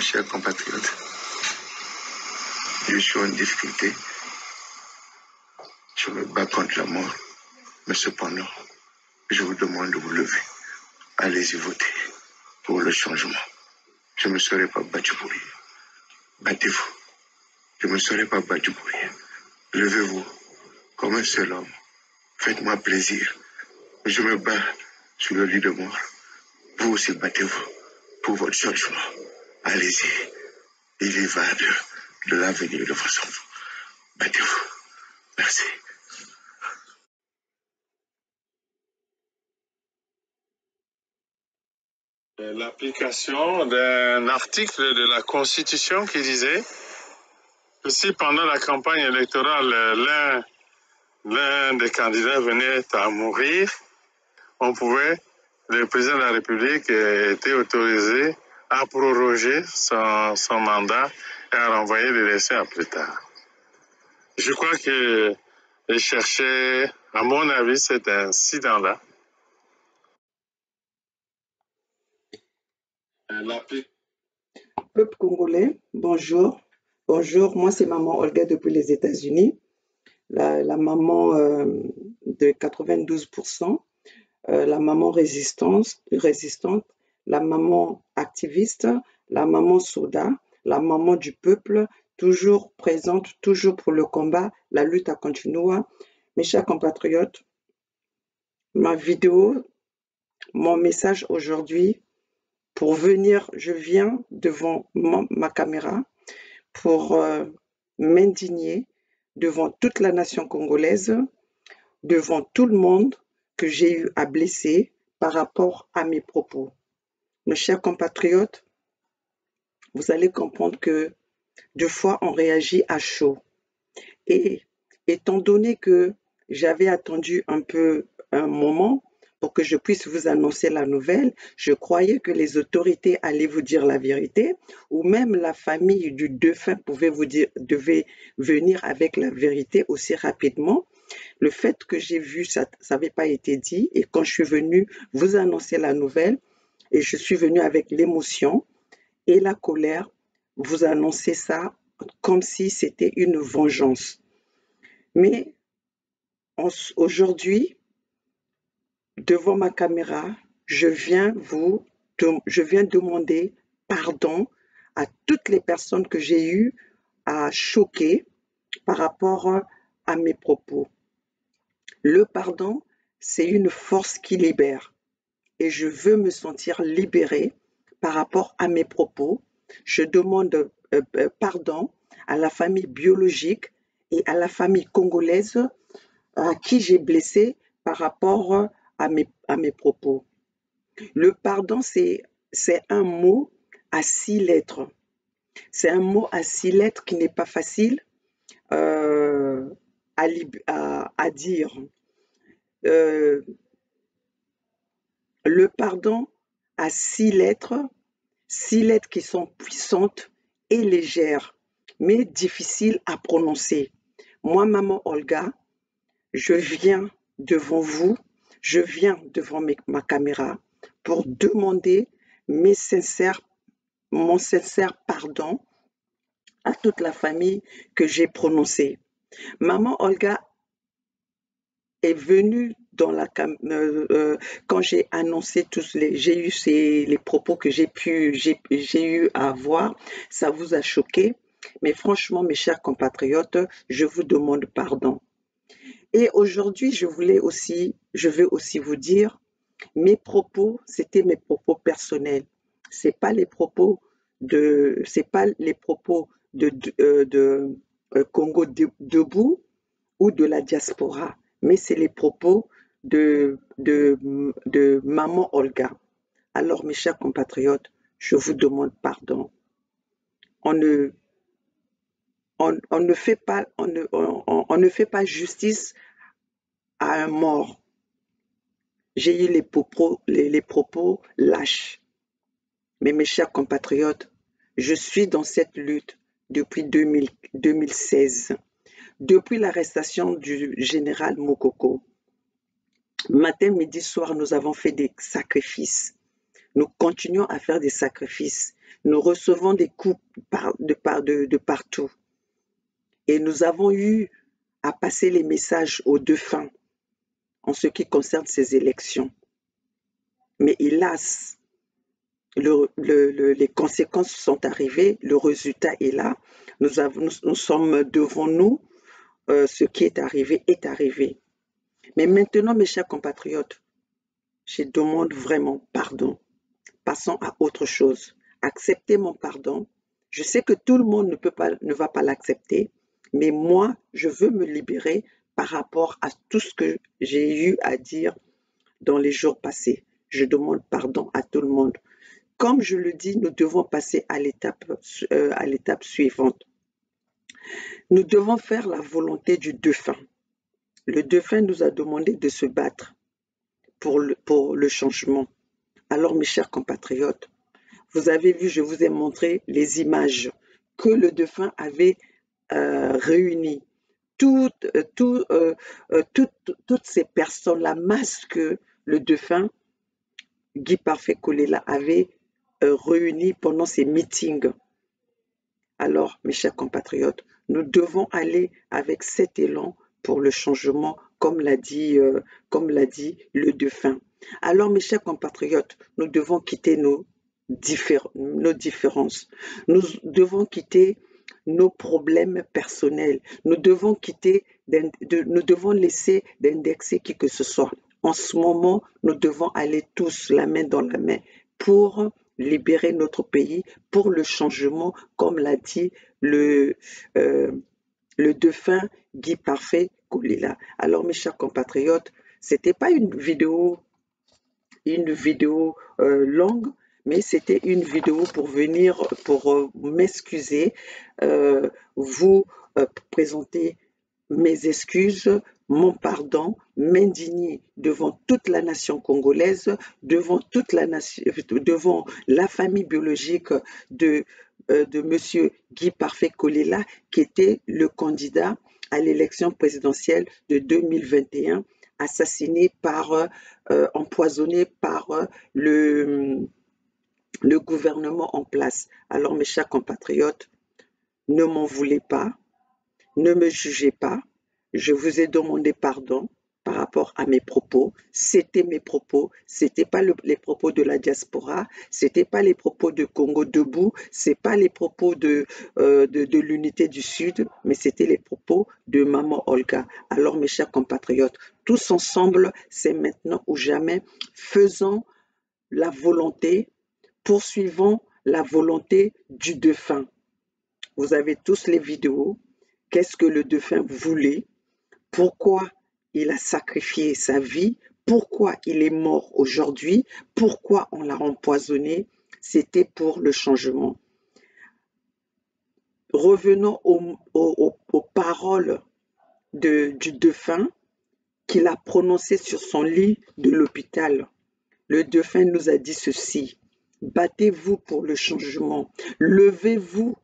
mes chers compatriotes, je suis en difficulté. Je me bats contre la mort, mais cependant, je vous demande de vous lever. Allez-y voter pour le changement. Je ne me serai pas battu pour rien. Battez-vous. Je ne me serai pas battu pour rien. Levez-vous comme un seul homme. Faites-moi plaisir. Je me bats sur le lit de mort. Vous aussi battez-vous pour votre changement. Allez-y. Il y va de l'avenir de votre enfant. Battez-vous. Merci. L'application d'un article de la Constitution qui disait que si pendant la campagne électorale, l'un des candidats venait à mourir, le président de la République était autorisé à proroger son mandat et à renvoyer l'élection à plus tard. Je crois que cherchait, à mon avis, cet incident-là. Peuple congolais, bonjour. Bonjour, moi c'est maman Olga depuis les États-Unis, la maman de 92%, la maman résistante, la maman activiste, la maman soldat, la maman du peuple, toujours présente, toujours pour le combat, la lutte à continuer. Mes chers compatriotes, ma vidéo, mon message aujourd'hui, pour venir, je viens devant ma caméra pour m'indigner devant toute la nation congolaise, devant tout le monde que j'ai eu à blesser par rapport à mes propos. Mes chers compatriotes, vous allez comprendre que deux fois on réagit à chaud. Et étant donné que j'avais attendu un moment pour que je puisse vous annoncer la nouvelle, je croyais que les autorités allaient vous dire la vérité, ou même la famille du défunt devait venir avec la vérité aussi rapidement. Le fait que j'ai vu, ça n'avait pas été dit, et quand je suis venue vous annoncer la nouvelle, et je suis venue avec l'émotion et la colère, vous annoncer ça comme si c'était une vengeance. Mais aujourd'hui, devant ma caméra, je viens demander pardon à toutes les personnes que j'ai eu à choquer par rapport à mes propos. Le pardon, c'est une force qui libère et je veux me sentir libérée par rapport à mes propos. Je demande pardon à la famille biologique et à la famille congolaise à qui j'ai blessé par rapport à mes propos. Le pardon, c'est un mot à 6 lettres. C'est un mot à 6 lettres qui n'est pas facile à dire. Le pardon a 6 lettres qui sont puissantes et légères, mais difficiles à prononcer. Moi, maman Olga, je viens devant vous, je viens devant ma caméra pour demander mon sincère pardon à toute la famille que j'ai prononcée. Maman Olga est venue quand j'ai annoncé j'ai eu les propos que j'ai eu à avoir, ça vous a choqué, mais franchement, mes chers compatriotes, je vous demande pardon. Et aujourd'hui, je veux aussi vous dire, mes propos, c'était mes propos personnels. C'est pas les propos de Congo Debout ou de la diaspora, mais c'est les propos de maman Olga. Alors, mes chers compatriotes, je vous demande pardon. On ne fait pas justice à un mort. J'ai eu les propos lâches. Mais mes chers compatriotes, je suis dans cette lutte depuis 2016, depuis l'arrestation du général Mokoko. Matin, midi, soir, nous avons fait des sacrifices. Nous continuons à faire des sacrifices. Nous recevons des coups de partout. Et nous avons eu à passer les messages aux défunts en ce qui concerne ces élections. Mais hélas, les conséquences sont arrivées, le résultat est là. Nous sommes devant nous, ce qui est arrivé est arrivé. Mais maintenant, mes chers compatriotes, je demande vraiment pardon. Passons à autre chose. Acceptez mon pardon. Je sais que tout le monde ne va pas l'accepter, mais moi, je veux me libérer par rapport à tout ce que j'ai eu à dire dans les jours passés. Je demande pardon à tout le monde. Comme je le dis, nous devons passer à l'étape suivante. Nous devons faire la volonté du défunt. Le défunt nous a demandé de se battre pour le changement. Alors, mes chers compatriotes, vous avez vu, je vous ai montré les images que le défunt avait réunies. Toutes ces personnes, la masse que le défunt Guy Parfait Kolela avait réunies pendant ces meetings. Alors, mes chers compatriotes, nous devons aller avec cet élan pour le changement, comme l'a dit le défunt. Alors, mes chers compatriotes, nous devons quitter nos différences. Nous devons quitter nos problèmes personnels. Nous devons laisser d'indexer qui que ce soit. En ce moment, nous devons aller tous la main dans la main pour libérer notre pays, pour le changement, comme l'a dit le défunt Guy Parfait Kolela. Alors, mes chers compatriotes, c'était pas une vidéo longue, mais c'était une vidéo pour m'excuser, vous présenter mes excuses, mon pardon, m'indigner devant toute la nation congolaise, devant la famille biologique de M. Guy Parfait Kolela, qui était le candidat à l'élection présidentielle de 2021, assassiné empoisonné par le gouvernement en place. Alors, mes chers compatriotes, ne m'en voulez pas, ne me jugez pas. Je vous ai demandé pardon par rapport à mes propos. C'était mes propos, c'était pas les propos de la diaspora, c'était pas les propos de Congo Debout, c'est pas les propos de l'unité du Sud, mais c'était les propos de Maman Olga. Alors, mes chers compatriotes, tous ensemble, c'est maintenant ou jamais. Faisons la volonté, poursuivons la volonté du défunt. Vous avez tous les vidéos. Qu'est-ce que le défunt voulait? Pourquoi il a sacrifié sa vie? Pourquoi il est mort aujourd'hui? Pourquoi on l'a empoisonné? C'était pour le changement. Revenons aux paroles du défunt qu'il a prononcées sur son lit de l'hôpital. Le défunt nous a dit ceci: battez-vous pour le changement, levez-vous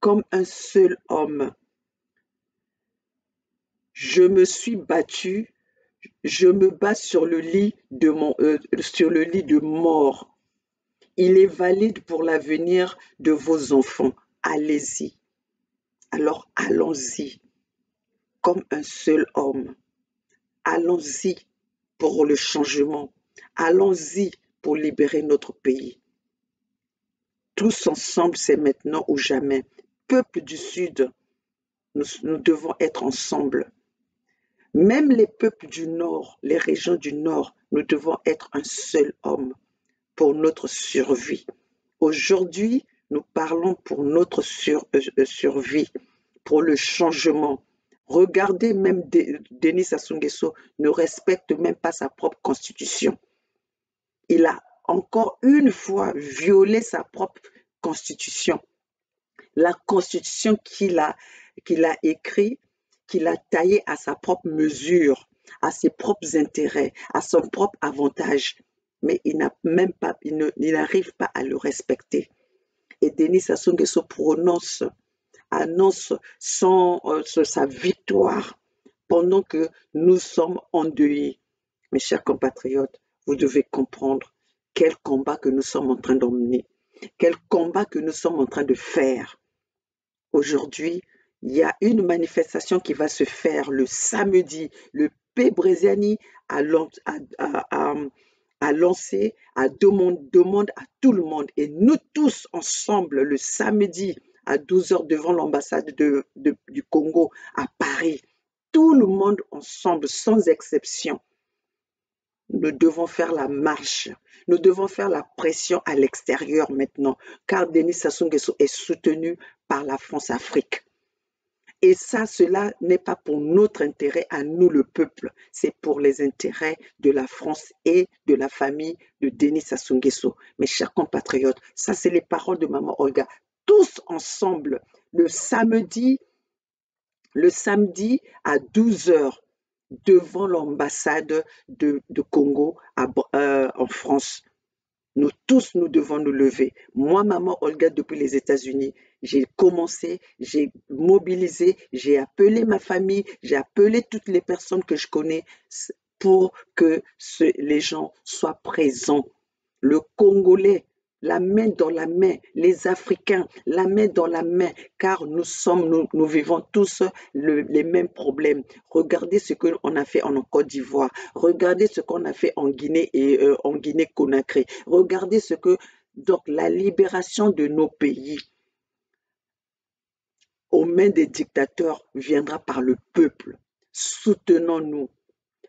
comme un seul homme. Je me suis battu, je me bats sur le lit de mort. Il est valide pour l'avenir de vos enfants. Allez-y. Alors allons-y comme un seul homme. Allons-y pour le changement. Allons-y pour libérer notre pays. Tous ensemble, c'est maintenant ou jamais. Peuple du Sud, nous devons être ensemble. Même les peuples du Nord, les régions du Nord, nous devons être un seul homme pour notre survie. Aujourd'hui, nous parlons pour notre survie, pour le changement. Regardez, même Denis Sassou Nguesso ne respecte même pas sa propre constitution. Il a encore une fois violé sa propre constitution. La constitution qu'il a écrite, qu'il a taillée à sa propre mesure, à ses propres intérêts, à son propre avantage. Mais il n'arrive pas à le respecter. Et Denis Sassou Nguesso annonce sa victoire pendant que nous sommes endeuillés. Mes chers compatriotes, vous devez comprendre quel combat que nous sommes en train d'emmener, quel combat que nous sommes en train de faire. Aujourd'hui, il y a une manifestation qui va se faire le samedi. Le P. Breziani a lancé, demande à tout le monde, et nous tous ensemble, le samedi à 12h devant l'ambassade du Congo à Paris, tout le monde ensemble, sans exception. Nous devons faire la marche, nous devons faire la pression à l'extérieur maintenant, car Denis Sassou Nguesso est soutenu par la France-Afrique. Et ça, cela n'est pas pour notre intérêt à nous, le peuple, c'est pour les intérêts de la France et de la famille de Denis Sassou Nguesso. Mes chers compatriotes, ça c'est les paroles de Maman Olga. Tous ensemble, le samedi à 12h, devant l'ambassade de Congo en France. Nous tous, nous devons nous lever. Moi, Maman Olga, depuis les États-Unis, j'ai commencé, j'ai mobilisé, j'ai appelé ma famille, j'ai appelé toutes les personnes que je connais pour que les gens soient présents. Le Congolais, la main dans la main, les Africains, la main dans la main, car nous vivons tous les mêmes problèmes. Regardez ce qu'on a fait en Côte d'Ivoire, regardez ce qu'on a fait en Guinée et en Guinée-Conakry, regardez donc la libération de nos pays aux mains des dictateurs viendra par le peuple. Soutenons-nous,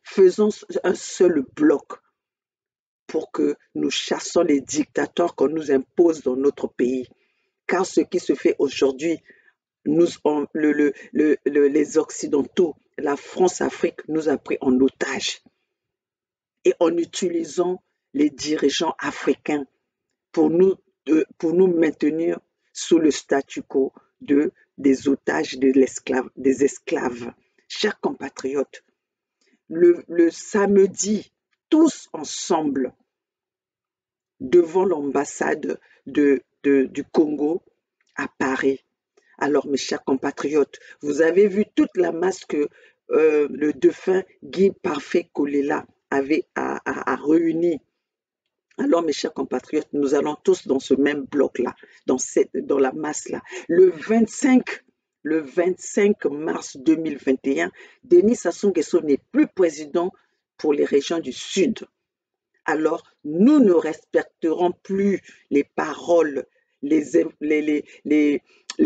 faisons un seul bloc pour que nous chassons les dictateurs qu'on nous impose dans notre pays. Car ce qui se fait aujourd'hui, les Occidentaux, la France-Afrique nous a pris en otage. Et en utilisant les dirigeants africains pour nous maintenir sous le statu quo des otages, des esclaves. Chers compatriotes, le samedi, tous ensemble, devant l'ambassade du Congo à Paris. Alors, mes chers compatriotes, vous avez vu toute la masse que le défunt Guy Parfait Kolela avait réunie. Alors, mes chers compatriotes, nous allons tous dans ce même bloc-là, dans la masse-là. Le 25 mars 2021, Denis Sassou Nguesso n'est plus président pour les régions du Sud. Alors, nous ne respecterons plus les paroles, les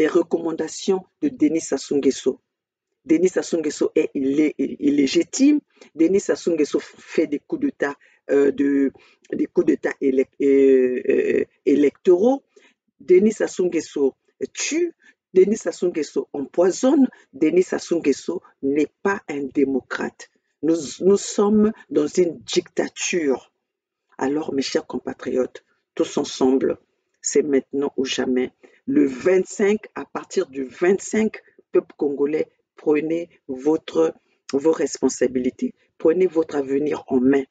recommandations de Denis Sassou Nguesso. Denis Sassou Nguesso est illégitime. Denis Sassou Nguesso fait des coups d'État électoraux. Denis Sassou Nguesso tue. Denis Sassou Nguesso empoisonne. Denis Sassou Nguesso n'est pas un démocrate. Nous sommes dans une dictature. Alors, mes chers compatriotes, tous ensemble, c'est maintenant ou jamais. Le 25, à partir du 25, peuple congolais, prenez vos responsabilités. Prenez votre avenir en main.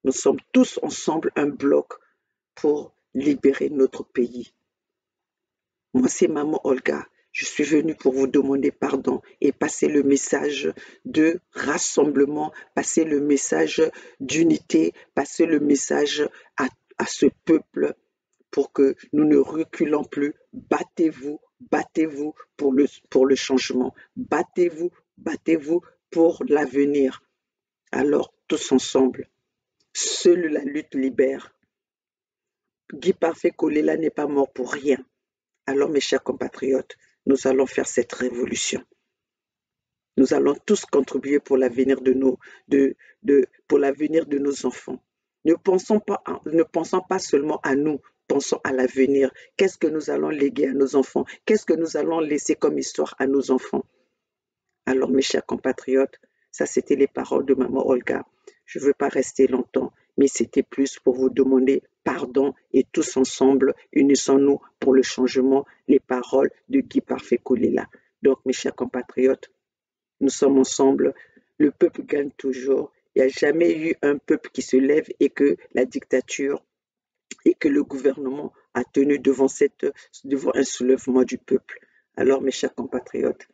Nous sommes tous ensemble un bloc pour libérer notre pays. Moi, c'est Maman Olga. Je suis venue pour vous demander pardon et passer le message de rassemblement, passer le message d'unité, passer le message à ce peuple pour que nous ne reculons plus. Battez-vous, battez-vous pour le changement. Battez-vous, battez-vous pour l'avenir. Alors, tous ensemble, seule la lutte libère. Guy Parfait Kolela n'est pas mort pour rien. Alors, mes chers compatriotes, nous allons faire cette révolution. Nous allons tous contribuer pour l'avenir pour l'avenir de nos enfants. Ne pensons pas seulement à nous, pensons à l'avenir. Qu'est-ce que nous allons léguer à nos enfants? Qu'est-ce que nous allons laisser comme histoire à nos enfants? Alors, mes chers compatriotes, ça c'était les paroles de Maman Olga. Je ne veux pas rester longtemps, mais c'était plus pour vous demander pardon et tous ensemble, unissons-nous pour le changement, les paroles de Guy Parfait Kolela. Donc, mes chers compatriotes, nous sommes ensemble, le peuple gagne toujours. Il n'y a jamais eu un peuple qui se lève et que la dictature et que le gouvernement a tenu devant un soulèvement du peuple. Alors, mes chers compatriotes,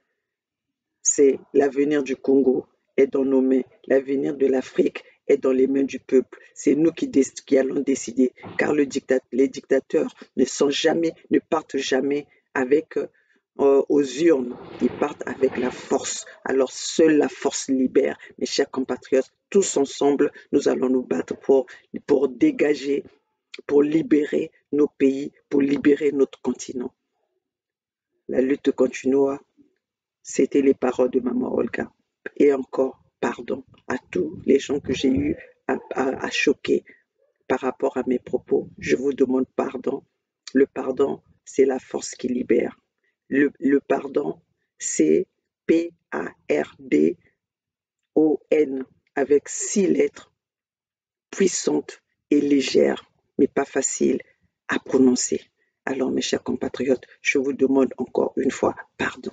c'est l'avenir du Congo est dans nos mains, l'avenir de l'Afrique est dans les mains du peuple. C'est nous qui allons décider, car les dictateurs ne partent jamais avec aux urnes, ils partent avec la force. Alors seule la force libère, mes chers compatriotes. Tous ensemble, nous allons nous battre pour dégager, pour libérer nos pays, pour libérer notre continent. La lutte continuera. C'était les paroles de Maman Olga. Et encore, pardon à tous les gens que j'ai eu à choquer par rapport à mes propos. Je vous demande pardon. Le pardon, c'est la force qui libère. Le pardon, c'est P-A-R-D-O-N avec 6 lettres puissantes et légères, mais pas faciles à prononcer. Alors, mes chers compatriotes, je vous demande encore une fois pardon.